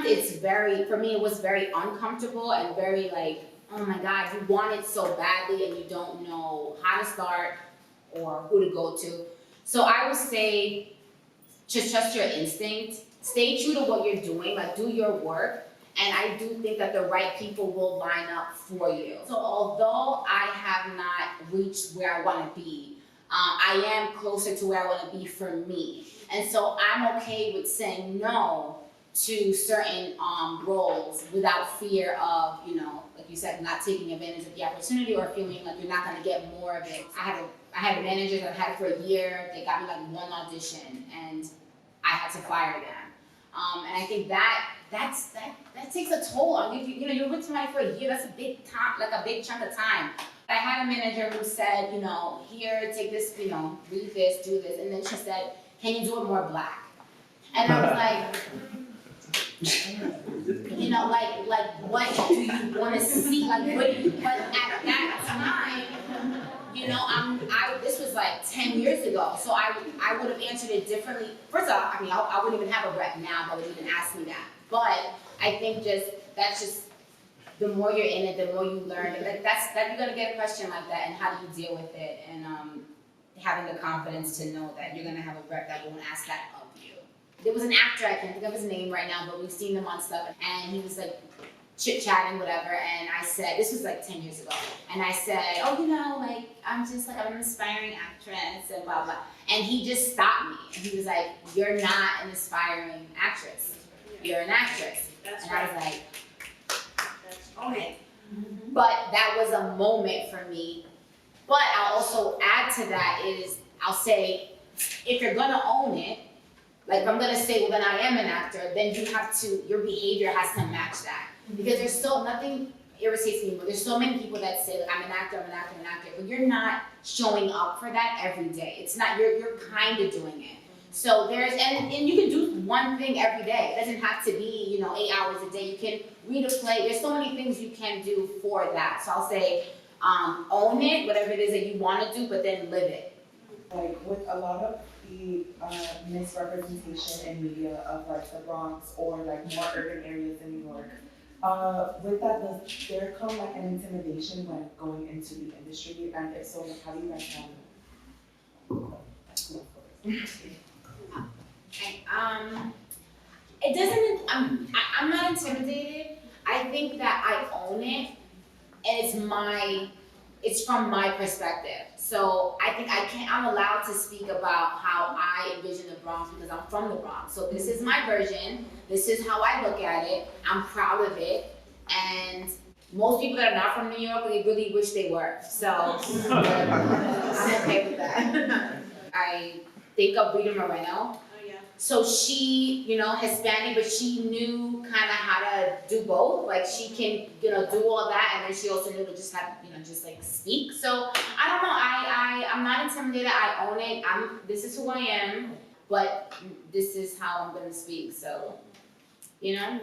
it's very, for me, it was very uncomfortable and very like, oh my God, you want it so badly and you don't know how to start or who to go to. So I would say, just trust your instinct. Stay true to what you're doing, like do your work. And I do think that the right people will line up for you. So although I have not reached where I want to be, I am closer to where I want to be for me. And so I'm okay with saying no to certain roles without fear of, you know, like you said, not taking advantage of the opportunity or feeling like you're not going to get more of it. I had managers that I had for a year. They got me like one audition, and I had to fire them. And I think that takes a toll on you. You know, you're with somebody for a year. That's a big time, like a big chunk of time. I had a manager who said, you know, here, take this, you know, read this, do this, and then she said, can you do it more black? And I was like, you know, like what do you want to see? Like, what do you? But at that time, you know, this was like 10 years ago, so I would have answered it differently. First off, I mean, I wouldn't even have a rep now that would even ask me that. But I think that's just the more you're in it, the more you learn. Like that you're gonna get a question like that, and how do you deal with it? And having the confidence to know that you're gonna have a rep that won't ask that of you. There was an actor, I can't think of his name right now, but we've seen him on stuff, and he was like chit-chatting, whatever, and I said, this was like 10 years ago, and I said, oh, you know, like, I'm an aspiring actress, and blah, blah, and he just stopped me, and he was like, you're not an aspiring actress, you're an actress. That's and right. I was like, Okay. but that was a moment for me. But I'll also add to that is, I'll say, if you're gonna own it, like if I'm gonna say, well, then I am an actor, then you have to, your behavior has to match that. Because there's so, nothing irritates me, but there's so many people that say, like, I'm an actor, but you're not showing up for that every day. It's not, you're kind of doing it. So there's, and you can do one thing every day. It doesn't have to be, you know, 8 hours a day. You can read a play. There's so many things you can do for that. So I'll say, own it, whatever it is that you want to do, but then live it. Like with a lot of the misrepresentation in media of like the Bronx or like more urban areas in New York, with that, does there come like an intimidation when going into the industry? And if so, like, how do you guys handle it? It doesn't, I'm not intimidated. I think that I own it, and it's from my perspective. So I think I'm allowed to speak about how I envision the Bronx because I'm from the Bronx. So this is my version, this is how I look at it, I'm proud of it, and most people that are not from New York, they really wish they were. So I'm okay with that. I think of Rita Moreno. So she, you know, Hispanic, but she knew kind of how to do both. Like she can, you know, do all that, and then she also knew to just have, you know, just like speak. So I don't know. I'm not intimidated. I own it. This is who I am, but this is how I'm gonna speak. So, you know.